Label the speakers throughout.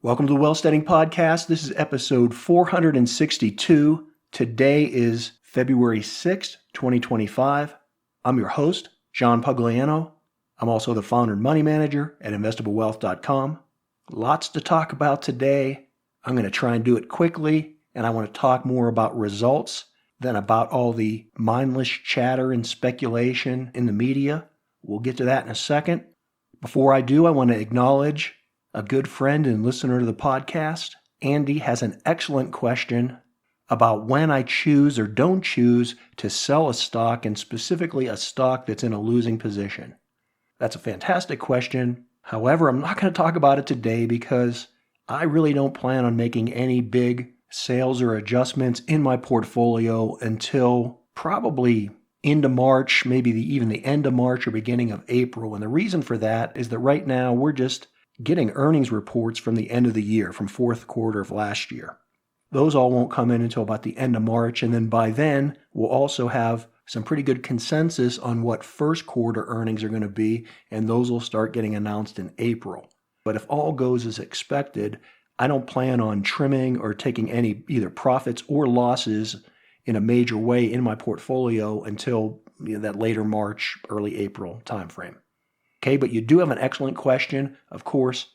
Speaker 1: Welcome to the Wealth Studying Podcast. This is episode 462. Today is February 6th, 2025. I'm your host, John Pugliano. I'm also the founder and money manager at investablewealth.com. Lots to talk about today. I'm going to try and do it quickly, and I want to talk more about results than about all the mindless chatter and speculation in the media. We'll get to that in a second. Before I do, I want to acknowledge a good friend and listener to the podcast. Andy has an excellent question about when I choose or don't choose to sell a stock, and specifically a stock that's in a losing position. That's a fantastic question. However, I'm not going to talk about it today because I really don't plan on making any big sales or adjustments in my portfolio until probably into March, maybe even the end of March or beginning of April. And the reason for that is that right now we're just getting earnings reports from the end of the year, from fourth quarter of last year. Those all won't come in until about the end of March, and then by then, we'll also have some pretty good consensus on what first quarter earnings are going to be, and those will start getting announced in April. But if all goes as expected, I don't plan on trimming or taking any either profits or losses in a major way in my portfolio until that later March, early April timeframe. Okay, but you do have an excellent question. Of course,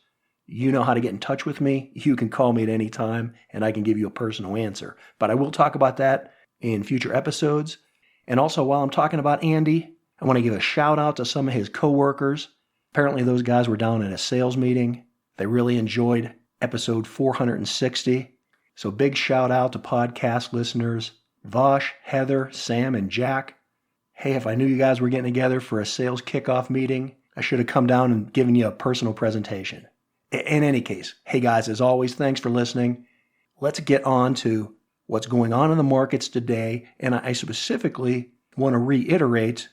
Speaker 1: you know how to get in touch with me. You can call me at any time, and I can give you a personal answer. But I will talk about that in future episodes. And also, while I'm talking about Andy, I want to give a shout out to some of his coworkers. Apparently, those guys were down at a sales meeting. They really enjoyed episode 460. So big shout out to podcast listeners, Vosh, Heather, Sam, and Jack. Hey, if I knew you guys were getting together for a sales kickoff meeting, I should have come down and given you a personal presentation. In any case, hey guys, as always, thanks for listening. Let's get on to what's going on in the markets today. And I specifically want to reiterate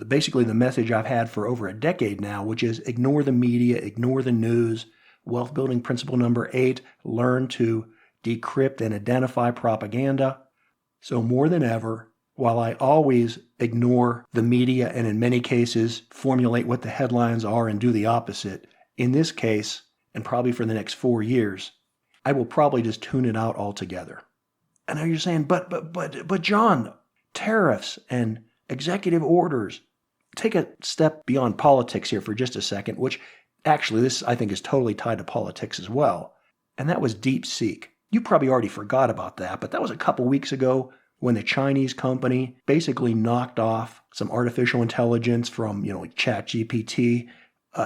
Speaker 1: basically the message I've had for over a decade now, which is ignore the media, ignore the news. Wealth building principle number 8, learn to decrypt and identify propaganda. So more than ever, while I always ignore the media and in many cases formulate what the headlines are and do the opposite, in this case, and probably for the next 4 years, I will probably just tune it out altogether. I know you're saying, but John, tariffs and executive orders. Take a step beyond politics here for just a second, which actually this I think is totally tied to politics as well. And that was DeepSeek. You probably already forgot about that, but that was a couple weeks ago when the Chinese company basically knocked off some artificial intelligence from, like ChatGPT.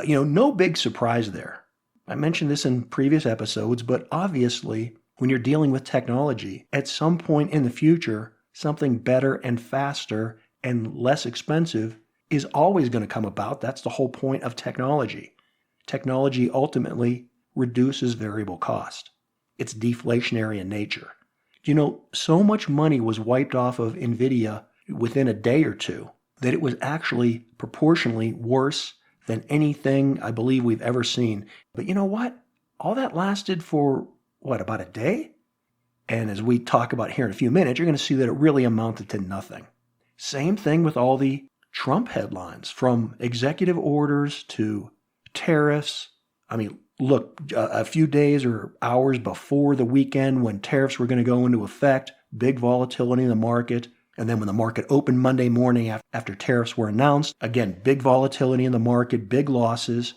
Speaker 1: No big surprise there. I mentioned this in previous episodes, but obviously, when you're dealing with technology, at some point in the future, something better and faster and less expensive is always going to come about. That's the whole point of technology. Technology ultimately reduces variable cost. It's deflationary in nature. So much money was wiped off of NVIDIA within a day or two that it was actually proportionally worse than anything I believe we've ever seen. But you know what? All that lasted for, about a day? And as we talk about here in a few minutes, you're going to see that it really amounted to nothing. Same thing with all the Trump headlines, from executive orders to tariffs. Look, a few days or hours before the weekend when tariffs were going to go into effect, big volatility in the market. And then when the market opened Monday morning after tariffs were announced, again, big volatility in the market, big losses,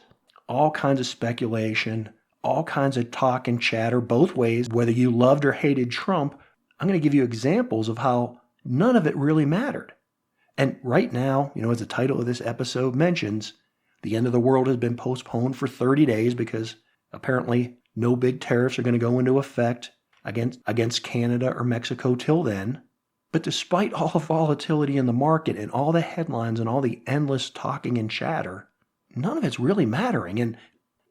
Speaker 1: all kinds of speculation, all kinds of talk and chatter both ways. Whether you loved or hated Trump, I'm going to give you examples of how none of it really mattered. And right now, as the title of this episode mentions, the end of the world has been postponed for 30 days because apparently no big tariffs are going to go into effect against Canada or Mexico till then. But despite all the volatility in the market and all the headlines and all the endless talking and chatter, none of it's really mattering. And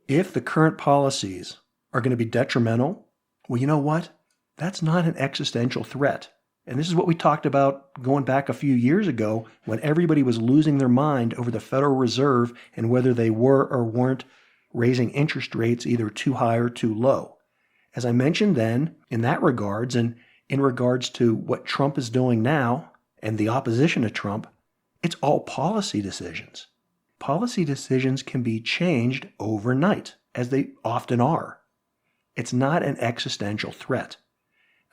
Speaker 1: if the current policies are going to be detrimental, well, you know what? That's not an existential threat. And this is what we talked about going back a few years ago when everybody was losing their mind over the Federal Reserve and whether they were or weren't raising interest rates either too high or too low. As I mentioned then, in that regards, and in regards to what Trump is doing now and the opposition to Trump, it's all policy decisions. Policy decisions can be changed overnight, as they often are. It's not an existential threat.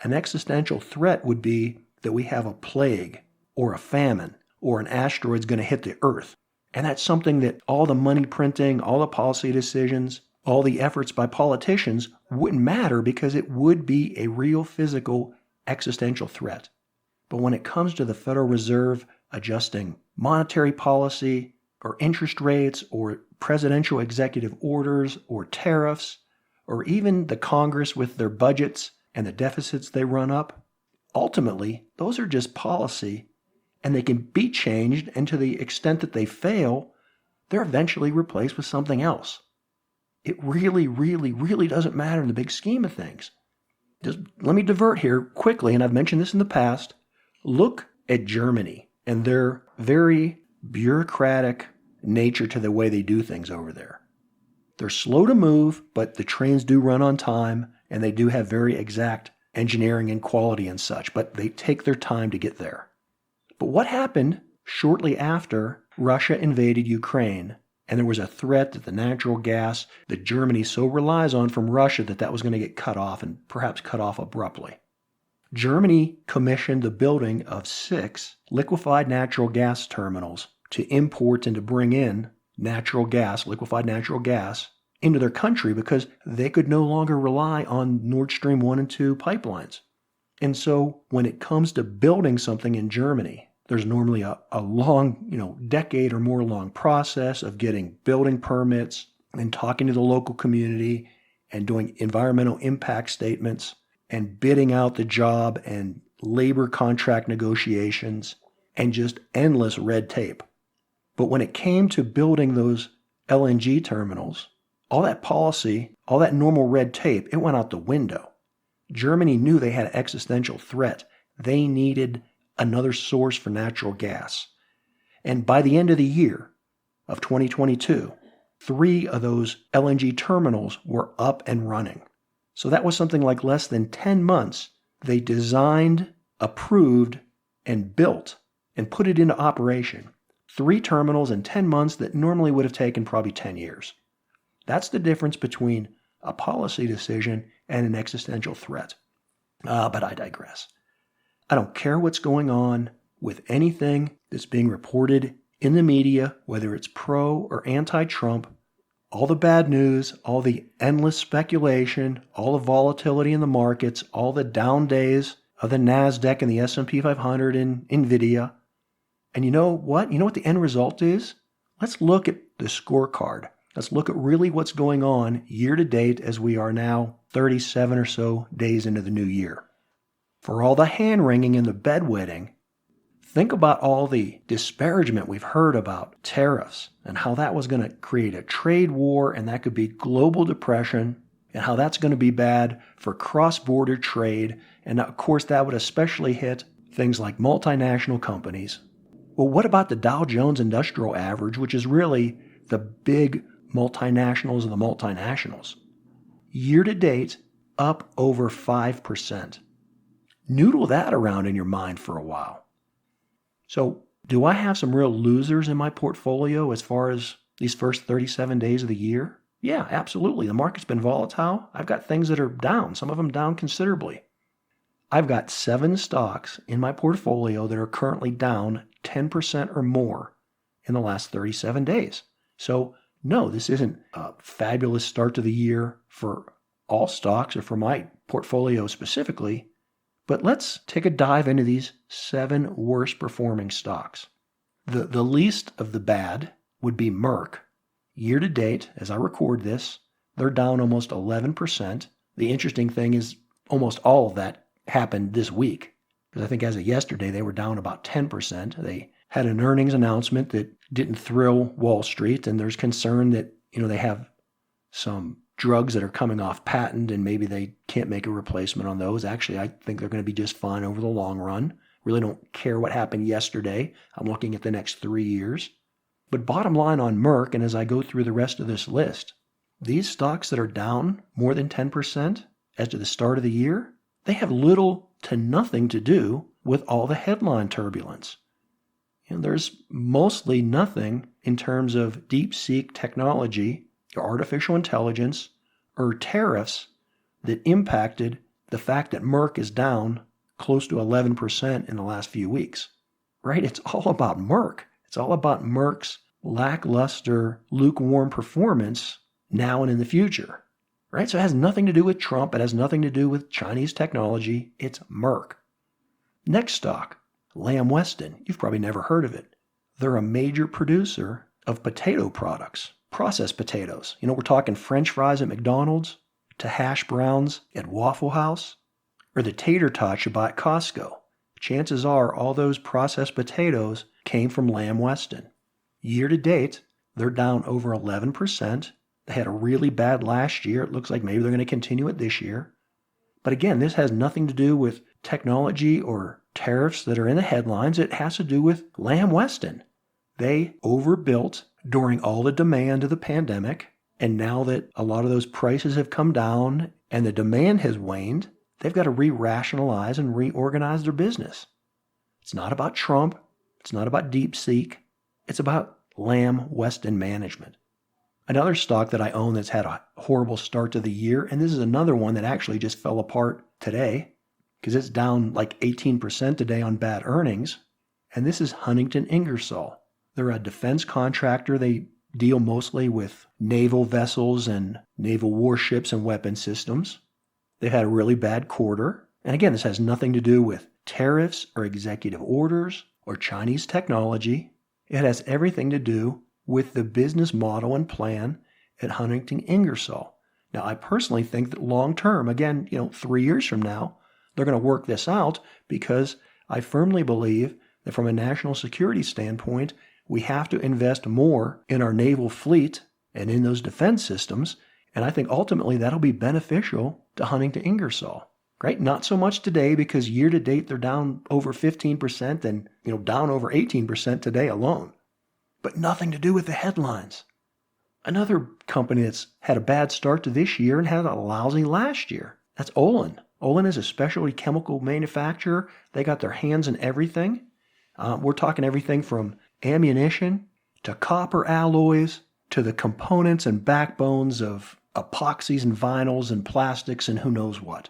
Speaker 1: An existential threat would be that we have a plague or a famine or an asteroid's going to hit the Earth. And that's something that all the money printing, all the policy decisions, all the efforts by politicians wouldn't matter because it would be a real physical existential threat. But when it comes to the Federal Reserve adjusting monetary policy or interest rates or presidential executive orders or tariffs or even the Congress with their budgets and the deficits they run up, ultimately, those are just policy and they can be changed, and to the extent that they fail, they're eventually replaced with something else. It really, really, really doesn't matter in the big scheme of things. Just let me divert here quickly, and I've mentioned this in the past. Look at Germany and their very bureaucratic nature to the way they do things over there. They're slow to move, but the trains do run on time, and they do have very exact engineering and quality and such, but they take their time to get there. But what happened shortly after Russia invaded Ukraine, and there was a threat that the natural gas that Germany so relies on from Russia that was going to get cut off, and perhaps cut off abruptly? Germany commissioned the building of 6 liquefied natural gas terminals to import and to bring in natural gas, liquefied natural gas, into their country because they could no longer rely on Nord Stream 1 and 2 pipelines. And so when it comes to building something in Germany, there's normally a long, decade or more long process of getting building permits and talking to the local community and doing environmental impact statements and bidding out the job and labor contract negotiations and just endless red tape. But when it came to building those LNG terminals, all that policy, all that normal red tape, it went out the window. Germany knew they had an existential threat. They needed another source for natural gas. And by the end of the year of 2022, 3 of those LNG terminals were up and running. So that was something like less than 10 months. They designed, approved, and built and put it into operation. 3 terminals in 10 months that normally would have taken probably 10 years. That's the difference between a policy decision and an existential threat. But I digress. I don't care what's going on with anything that's being reported in the media, whether it's pro or anti-Trump. All the bad news, all the endless speculation, all the volatility in the markets, all the down days of the NASDAQ and the S&P 500 and NVIDIA. And you know what? You know what the end result is? Let's look at the scorecard. Let's look at really what's going on year to date as we are now 37 or so days into the new year. For all the hand-wringing and the bedwetting, think about all the disparagement we've heard about tariffs and how that was going to create a trade war and that could be global depression and how that's going to be bad for cross-border trade. And of course, that would especially hit things like multinational companies. Well, what about the Dow Jones Industrial average, which is really the big multinationals of the multinationals? Year to date, up over 5%. Noodle that around in your mind for a while. So, do I have some real losers in my portfolio as far as these first 37 days of the year? Yeah, absolutely. The market's been volatile. I've got things that are down, some of them down considerably. I've got 7 stocks in my portfolio that are currently down 10% or more in the last 37 days. So, no, this isn't a fabulous start to the year for all stocks or for my portfolio specifically. But let's take a dive into these 7 worst performing stocks. The least of the bad would be Merck. Year to date, as I record this, they're down almost 11%. The interesting thing is almost all of that happened this week. Because I think as of yesterday, they were down about 10%. They had an earnings announcement that didn't thrill Wall Street, and there's concern that, they have some drugs that are coming off patent and maybe they can't make a replacement on those. Actually, I think they're going to be just fine over the long run. Really don't care what happened yesterday. I'm looking at the next 3 years. But bottom line on Merck, and as I go through the rest of this list, these stocks that are down more than 10% as to the start of the year, they have little to nothing to do with all the headline turbulence. There's mostly nothing in terms of DeepSeek technology or artificial intelligence or tariffs that impacted the fact that Merck is down close to 11% in the last few weeks, right? It's all about Merck. It's all about Merck's lackluster, lukewarm performance now and in the future, right? So it has nothing to do with Trump. It has nothing to do with Chinese technology. It's Merck. Next stock, Lamb Weston. You've probably never heard of it. They're a major producer of potato products, processed potatoes. We're talking French fries at McDonald's, to hash browns at Waffle House, or the tater tots you buy at Costco. Chances are all those processed potatoes came from Lamb Weston. Year to date, they're down over 11%. They had a really bad last year. It looks like maybe they're going to continue it this year. But again, this has nothing to do with technology or tariffs that are in the headlines. It has to do with Lamb Weston. They overbuilt during all the demand of the pandemic. And now that a lot of those prices have come down and the demand has waned, they've got to re-rationalize and reorganize their business. It's not about Trump. It's not about DeepSeek. It's about Lamb Weston management. Another stock that I own that's had a horrible start to the year, and this is another one that actually just fell apart today because it's down like 18% today on bad earnings, and this is Huntington Ingersoll. They're a defense contractor. They deal mostly with naval vessels and naval warships and weapon systems. They've had a really bad quarter. And again, this has nothing to do with tariffs or executive orders or Chinese technology. It has everything to do with the business model and plan at Huntington Ingersoll. Now, I personally think that long term, again, 3 years from now, they're going to work this out because I firmly believe that from a national security standpoint, we have to invest more in our naval fleet and in those defense systems. And I think ultimately that'll be beneficial to Huntington Ingersoll, right? Not so much today because year to date they're down over 15% and down over 18% today alone. But nothing to do with the headlines. Another company that's had a bad start to this year and had a lousy last year, that's Olin. Olin is a specialty chemical manufacturer. They got their hands in everything. We're talking everything from ammunition to copper alloys to the components and backbones of epoxies and vinyls and plastics and who knows what.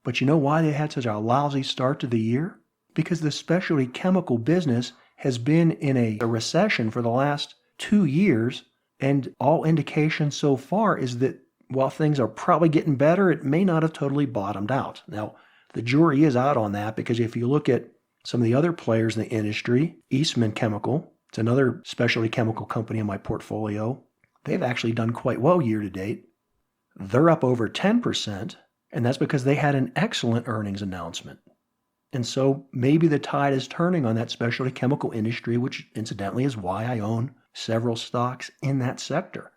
Speaker 1: But you know why they had such a lousy start to the year? Because the specialty chemical business has been in a recession for the last 2 years, and all indications so far is that while things are probably getting better, it may not have totally bottomed out. Now, the jury is out on that because if you look at some of the other players in the industry, Eastman Chemical, it's another specialty chemical company in my portfolio, they've actually done quite well year to date. They're up over 10%, and that's because they had an excellent earnings announcement. And so maybe the tide is turning on that specialty chemical industry, which incidentally is why I own several stocks in that sector.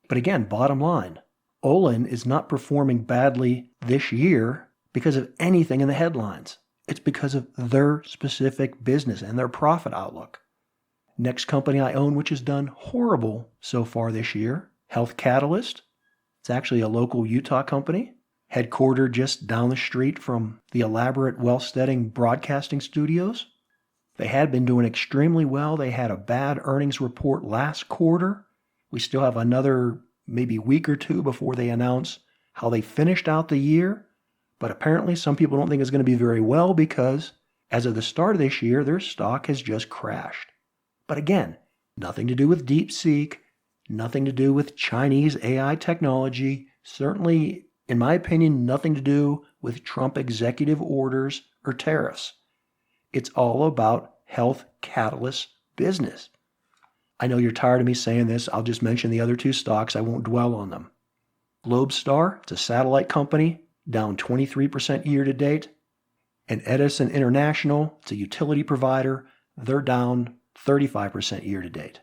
Speaker 1: But again, bottom line, Olin is not performing badly this year because of anything in the headlines. It's because of their specific business and their profit outlook. Next company I own, which has done horrible so far this year, Health Catalyst. It's actually a local Utah company, headquartered just down the street from the elaborate Wellsteading broadcasting studios. They had been doing extremely well. They had a bad earnings report last quarter. We still have another maybe week or two before they announce how they finished out the year. But apparently some people don't think it's going to be very well because as of the start of this year, their stock has just crashed. But again, nothing to do with DeepSeek, nothing to do with Chinese AI technology, certainly, in my opinion, nothing to do with Trump executive orders or tariffs. It's all about Health Catalyst business. I know you're tired of me saying this. I'll just mention the other two stocks. I won't dwell on them. Globestar, it's a satellite company, down 23% year to date. And Edison International, it's a utility provider, they're down 35% year to date.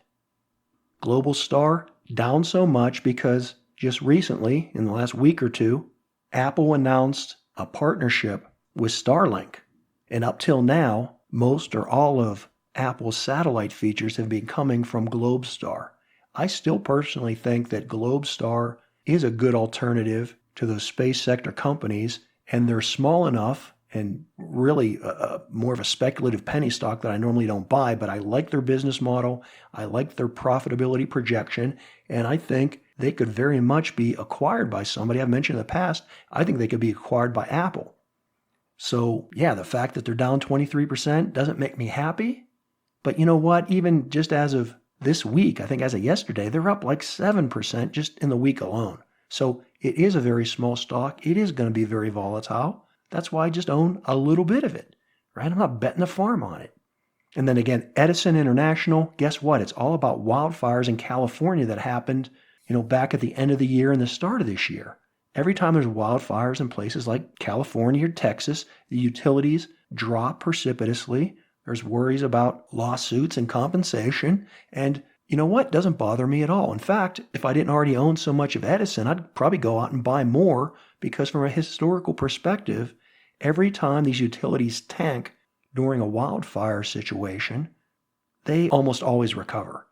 Speaker 1: Globalstar, down so much because just recently, in the last week or two, Apple announced a partnership with Starlink. And up till now, most or all of Apple's satellite features have been coming from Globestar. I still personally think that Globestar is a good alternative to those space sector companies, and they're small enough and really more of a speculative penny stock that I normally don't buy, but I like their business model. I like their profitability projection, and I think they could very much be acquired by somebody. I've mentioned in the past, I think they could be acquired by Apple. So yeah, the fact that they're down 23% doesn't make me happy. But you know what? Even just as of this week, I think as of yesterday, they're up like 7% just in the week alone. So it is a very small stock. It is going to be very volatile. That's why I just own a little bit of it, right? I'm not betting the farm on it. And then again, Edison International, guess what? It's all about wildfires in California that happened, back at the end of the year and the start of this year. Every time there's wildfires in places like California or Texas, the utilities drop precipitously. There's worries about lawsuits and compensation. And you know what? It doesn't bother me at all. In fact, if I didn't already own so much of Edison, I'd probably go out and buy more because from a historical perspective, every time these utilities tank during a wildfire situation, they almost always recover.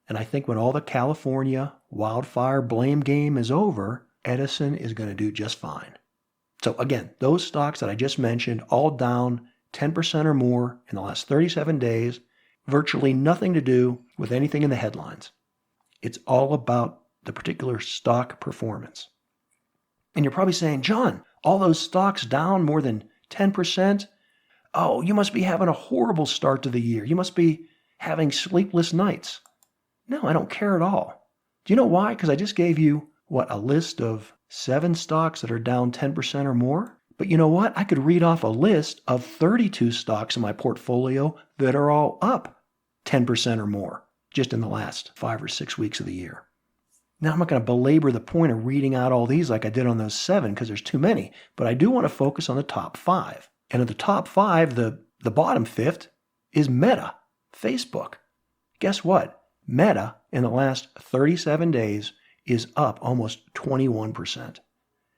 Speaker 1: And I think when all the California wildfire blame game is over, Edison is going to do just fine. So again, those stocks that I just mentioned, all down 10% or more in the last 37 days, virtually nothing to do with anything in the headlines. It's all about the particular stock performance. And you're probably saying, John, all those stocks down more than 10%? Oh, you must be having a horrible start to the year. You must be having sleepless nights. No, I don't care at all. Do you know why? Because I just gave you, a list of 7 stocks that are down 10% or more? But you know what? I could read off a list of 32 stocks in my portfolio that are all up 10% or more just in the last 5 or 6 weeks of the year. Now, I'm not going to belabor the point of reading out all these like I did on those 7 because there's too many, but I do want to focus on the top 5. And of the top 5, the bottom 5th is Meta, Facebook. Guess what? Meta in the last 37 days is up almost 21%.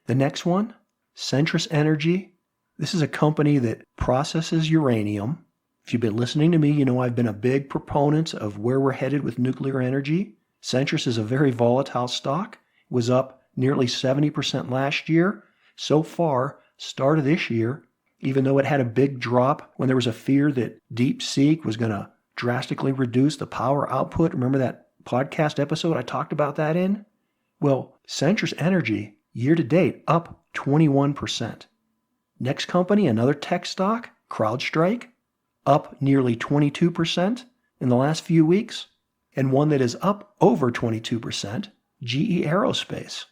Speaker 1: The next one, Centrus Energy. This is a company that processes uranium. If you've been listening to me, you know I've been a big proponent of where we're headed with nuclear energy. Centrus is a very volatile stock. It was up nearly 70% last year. So far, start of this year, even though it had a big drop when there was a fear that DeepSeek was going to drastically reduce the power output. Remember that podcast episode I talked about that in? Well, Centrus Energy, year to date, up 21%. Next company, another tech stock, CrowdStrike, up nearly 22% in the last few weeks. And one that is up over 22%, GE Aerospace.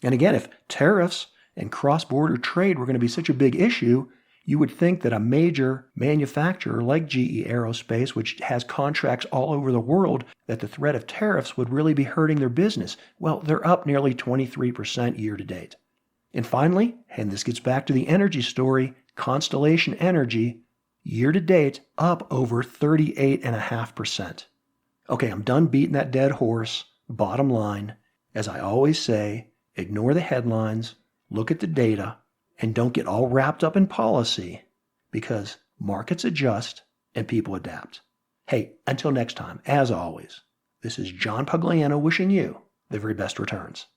Speaker 1: And again, if tariffs and cross-border trade were going to be such a big issue, you would think that a major manufacturer like GE Aerospace, which has contracts all over the world, that the threat of tariffs would really be hurting their business. Well, they're up nearly 23% year to date. And finally, and this gets back to the energy story, Constellation Energy, year to date, up over 38.5%. Okay, I'm done beating that dead horse. Bottom line, as I always say, ignore the headlines, look at the data, and don't get all wrapped up in policy because markets adjust and people adapt. Hey, until next time, as always, this is John Pugliano wishing you the very best returns.